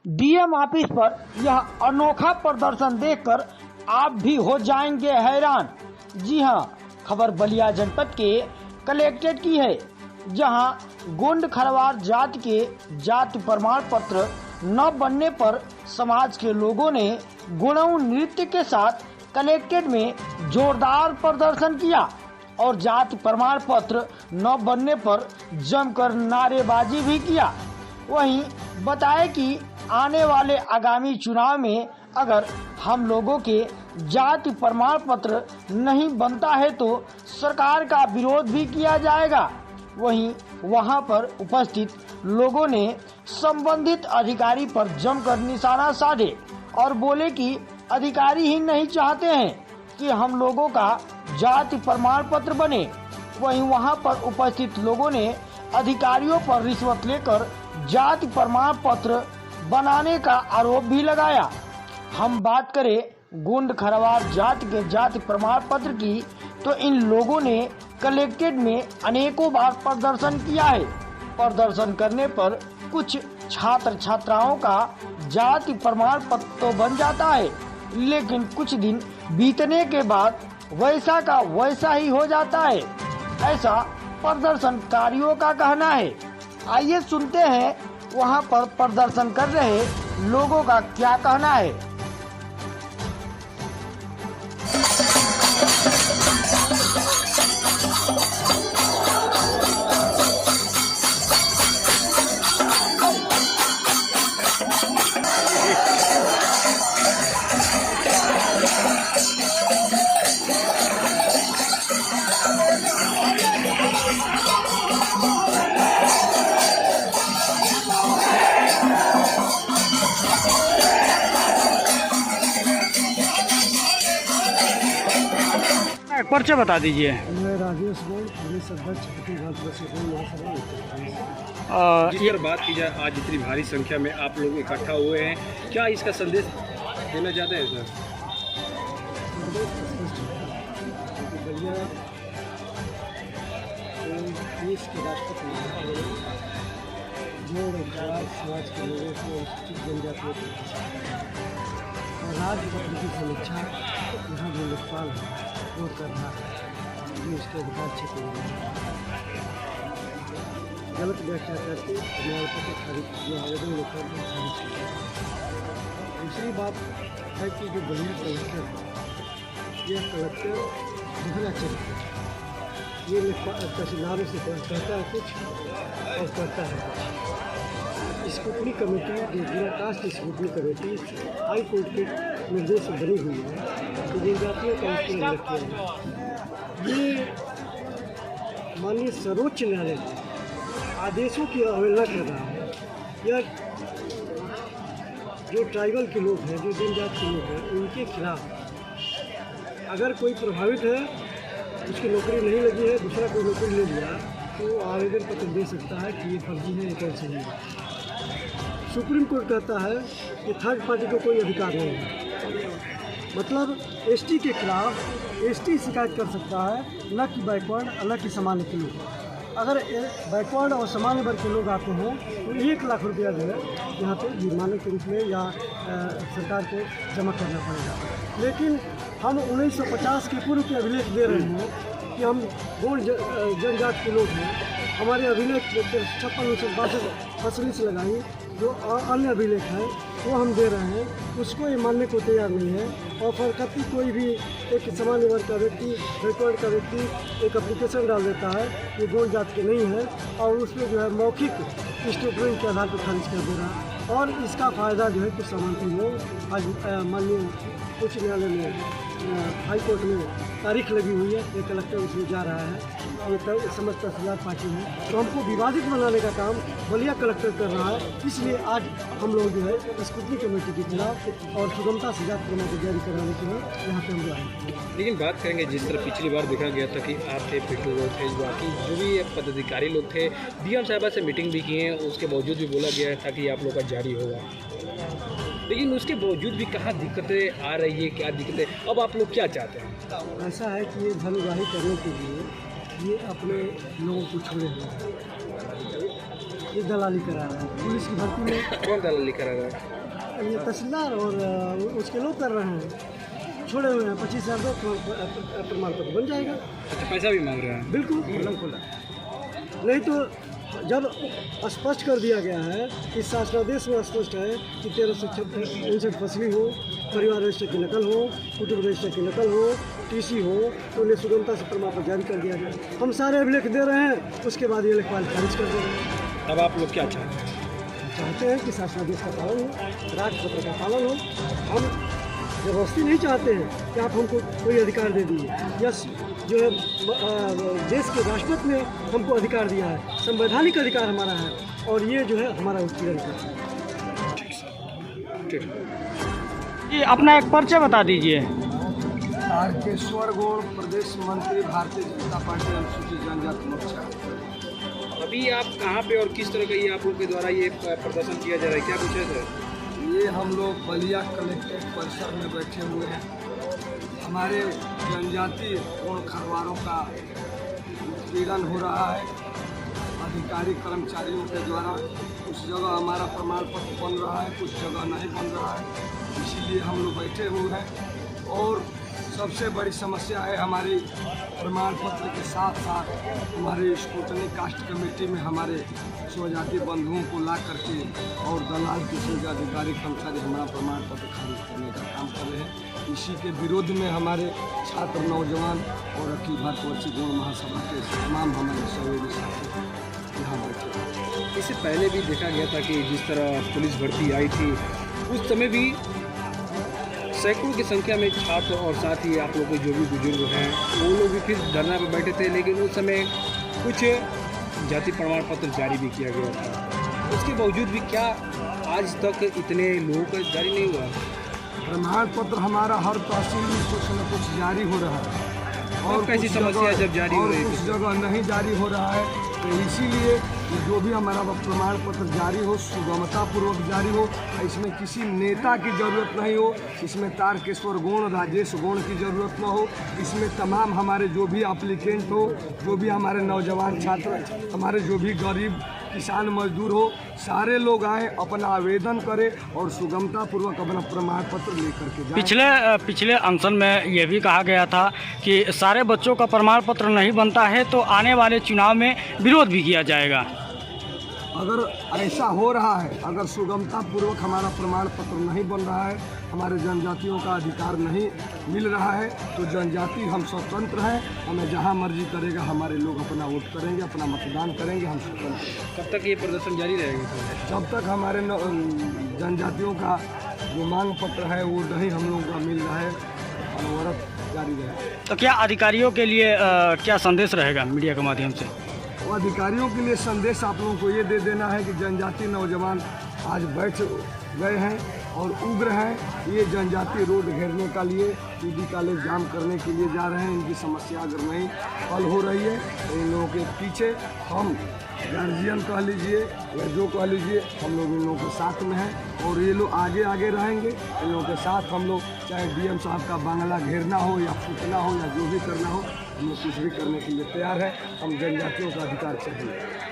DM office पर यह अनोखा प्रदर्शन देखकर आप भी हो जाएंगे हैरान। जी हां, खबर बलिया जनपद के कलेक्ट्रेट की है, जहां गोंड खरवार जाति के जाति प्रमाण पत्र न बनने पर समाज के लोगों ने गुणऊ नृत्य के साथ कलेक्ट्रेट में जोरदार प्रदर्शन किया और जाति प्रमाण पत्र न बनने पर जमकर नारेबाजी भी किया। वहीं बताए कि आने वाले आगामी चुनाव में अगर हम लोगों के जाति प्रमाण पत्र नहीं बनता है तो सरकार का विरोध भी किया जाएगा। वहीं वहां पर उपस्थित लोगों ने संबंधित अधिकारी पर जमकर निशाना साधे और बोले कि अधिकारी ही नहीं चाहते हैं कि हम लोगों का जाति प्रमाण पत्र बने। वहीं वहां पर उपस्थित लोगों ने अधिकारियों पर रिश्वत लेकर जाति प्रमाण पत्र बनाने का आरोप भी लगाया। हम बात करें गोंड खरवार जाति के जाति प्रमाण पत्र की, तो इन लोगों ने कलेक्ट्रेट में अनेकों बार प्रदर्शन किया है। प्रदर्शन करने पर कुछ छात्र छात्राओं का जाति प्रमाण पत्र तो बन जाता है, लेकिन कुछ दिन बीतने के बाद वैसा का वैसा ही हो जाता है, ऐसा प्रदर्शनकारियों का कहना है। आइए सुनते हैं वहां पर प्रदर्शन कर रहे लोगों का क्या कहना है। पर्चा बता दीजिए। मैं राजेश गोल, प्रदेश अध्यक्ष जिस पर बात की जाए, आज इतनी भारी संख्या में आप लोग इकट्ठा हुए हैं, क्या इसका संदेश देना चाहते हैं सर? बलिया देश के राष्ट्रपति जो समाज के लोगों को अनुसूचित जनजातियों और राज्य पत्र की समीक्षा यहाँ जो लोकपाल है वो कर रहा है, जो उसके अधिकार क्षेत्र में गलत व्याख्या करके न्यायालय खारिज आवेदन लेकर खारिज किया। दूसरी बात है कि जो बलिया कलेक्टर है, यह कलेक्टर दुहरा चरित्र है। ये तहसीलदारों से कहता है कुछ और करता है कुछ। स्क्रूटनी कमेटी, जो जिला caste scrutiny committee high court के निर्देश से बनी हुई है, तो जनजातियों का उसको उल्लेख किया है। ये माननीय सर्वोच्च न्यायालय के आदेशों की अवहेलना कर रहा है। यह जो ट्राइबल के लोग हैं, जो जनजाति के लोग हैं, उनके खिलाफ अगर कोई प्रभावित है, उसकी नौकरी नहीं लगी है, दूसरा कोई नौकरी ले लिया, तो आवेदन पत्र दे सकता है कि ये फर्जी है, ये कौन सही है। सुप्रीम कोर्ट कहता है कि थर्ड पार्टी को कोई अधिकार नहीं है। मतलब एसटी के खिलाफ एसटी शिकायत कर सकता है, न कि बैकवर्ड, न कि सामान्य के लोग। अगर बैकवर्ड और सामान्य वर्ग के लोग आते हैं तो 1 लाख रुपया जो है यहाँ पे जुर्माने के रूप में या सरकार को जमा करना पड़ेगा। लेकिन हम 1950 के पूर्व के अभिलेख दे रहे हैं कि हम गोंड जनजाति के लोग हैं। हमारे अभिलेख 56-62 से लगाई, जो अन्य अभिलेख है वो हम दे रहे हैं, उसको ये मानने को तैयार नहीं है। और फरकती कोई भी एक सामान्य वर्ग का व्यक्ति, बैकवर्ड का व्यक्ति एक एप्लीकेशन डाल देता है, ये गोंड जात के नहीं है, और उसमें जो है मौखिक स्टेटमेंट के आधार पर खारिज कर दे रहा है। और इसका फ़ायदा जो है कुछ सामान्य लोग आज माननीय उच्च न्यायालय में, हाई कोर्ट में तारीख लगी हुई है, ये कलेक्टर उसमें जा रहा है, ये समस्त तहसीलदार पार्टी है, तो हमको विवादित बनाने का काम बलिया कलेक्टर कर रहा है। इसलिए आज हम लोग जो है स्क्रूटनी कमेटी के खिलाफ और सुगमता से जाति प्रमाण पत्र जारी कराने के लिए यहाँ पे हम जो आए। लेकिन बात करेंगे, जिस तरह पिछली बार देखा गया था कि आप थे, पिट्टू लोग थे, बाकी जो भी पदाधिकारी लोग थे, डीएम साहबा से मीटिंग भी किए हैं, उसके बावजूद भी बोला गया था कि आप लोग का जारी होगा, लेकिन उसके बावजूद भी कहाँ दिक्कतें आ रही है, क्या दिक्कतें, अब आप लोग क्या चाहते हैं? ऐसा है कि ये धनग्राही करने के लिए ये अपने लोगों को छोड़े हुए हैं, ये दलाली करा रहा है। पुलिस की भर्ती में कौन दलाली करा रहा है? ये तहसीलदार और उसके लोग कर रहे हैं, छोड़े हुए हैं। 25,000 दो प्रमाण पत्र बन जाएगा। अच्छा, पैसा भी मांग रहे हैं? बिल्कुल, नहीं तो जब स्पष्ट कर दिया गया है कि शासनादेश में स्पष्ट है कि 1359 फसली हो, परिवार रजिस्टर की नकल हो, कुटुंब रजिस्टर की नकल हो, टीसी हो, तो उन्हें सुगमता से प्रमाण पत्र जारी कर दिया गया। हम सारे अभिलेख दे रहे हैं, उसके बाद ये लेखपाल खारिज कर दे रहे हैं। तब आप लोग क्या चाहते हैं कि शासनादेश का पालन हो, राजपत्र का पालन हो। हम जबरदस्ती नहीं चाहते हैं कि आप हमको कोई अधिकार दे दीजिए। यस, जो है देश के राष्ट्रपति ने हमको अधिकार दिया है, संवैधानिक अधिकार हमारा है, और ये जो है हमारा उत्पीड़न है। ये अपना एक परिचय बता दीजिए। तारकेश्वर गौड़, प्रदेश मंत्री, भारतीय जनता पार्टी, अनुसूचित जनजाति मोर्चा। अभी आप कहाँ पे और किस तरह का ये आप लोग के द्वारा ये प्रदर्शन किया जा रहा है, क्या कुछ है सर? ये हम लोग बलिया कलेक्ट्रेट परिसर में बैठे हुए हैं। हमारे जनजाति और खरवारों का उत्पीड़न हो रहा है अधिकारी कर्मचारियों के द्वारा। कुछ जगह हमारा प्रमाण पत्र बन रहा है, कुछ जगह नहीं बन रहा है, इसीलिए हम लोग बैठे हुए हैं। और सबसे बड़ी समस्या है हमारी प्रमाण पत्र के साथ साथ हमारे स्क्रूटनी कास्ट कमेटी में हमारे स्वजाति बंधुओं को ला करके और दलाल किस्म के अधिकारी कर्मचारी हमारा प्रमाण पत्र खारिज करने का काम कर रहे हैं। इसी के विरोध में हमारे छात्र, नौजवान और अखिल भारतवर्षीय गौड़ महासभा के तमाम हमारे सहयोगी साथी यहाँ बैठे। इससे पहले भी देखा गया था कि जिस तरह पुलिस भर्ती आई थी उस समय भी सैकड़ों की संख्या में छात्र और साथ ही आप लोग के जो भी बुजुर्ग हैं वो लोग भी फिर धरना पर बैठे थे, लेकिन उस समय कुछ जाति प्रमाण पत्र जारी भी किया गया था। उसके बावजूद भी क्या आज तक इतने लोगों का जारी नहीं हुआ? प्रमाण पत्र हमारा हर तहसील में कुछ न कुछ जारी हो रहा है और कैसी समस्या जब जारी हो रही है, कुछ जगह नहीं जारी हो रहा है। तो इसीलिए जो भी हमारा प्रमाण पत्र जारी हो, सुगमतापूर्वक जारी हो, इसमें किसी नेता की ज़रूरत नहीं हो, इसमें तारकेश्वर गौड़, राजेश गौड़ की ज़रूरत न हो, इसमें तमाम हमारे जो भी एप्लीकेंट हो, जो भी हमारे नौजवान छात्र, हमारे जो भी गरीब किसान मजदूर हो, सारे लोग आए, अपना आवेदन करें और सुगमतापूर्वक अपना प्रमाण पत्र लेकर के जाएं। पिछले अनशन में यह भी कहा गया था कि सारे बच्चों का प्रमाण पत्र नहीं बनता है तो आने वाले चुनाव में विरोध भी किया जाएगा। अगर ऐसा हो रहा है, अगर सुगमतापूर्वक हमारा प्रमाण पत्र नहीं बन रहा है, हमारे जनजातियों का अधिकार नहीं मिल रहा है, तो जनजाति हम स्वतंत्र हैं, हमें जहां मर्जी करेगा हमारे लोग अपना वोट करेंगे, अपना मतदान करेंगे, हम स्वतंत्र। कब तक ये प्रदर्शन जारी रहेगा? जब तक हमारे जनजातियों का जो मांग पत्र है वो नहीं हम लोगों का मिल रहा है, अनवरत जारी रहेगा। तो क्या अधिकारियों के लिए क्या संदेश रहेगा मीडिया के माध्यम से? और अधिकारियों के लिए संदेश आप लोगों को ये दे देना है कि जनजाति नौजवान आज बैठ गए हैं और उग्र हैं। ये जनजाति रोड घेरने का लिए, पीडी कॉलेज जाम करने के लिए जा रहे हैं। इनकी समस्या अगर नहीं हल हो रही है तो इन लोगों के पीछे हम गार्जियन कह लीजिए या जो कह लीजिए, हम लोग इन लोगों के साथ में हैं और ये लोग आगे आगे रहेंगे। इन लोगों के साथ हम लोग चाहे डीएम साहब का बांग्ला घेरना हो या फूटना हो या जो भी करना हो, हम लोग कुछ भी करने के लिए तैयार है। हम जनजातियों का अधिकार चाहिए।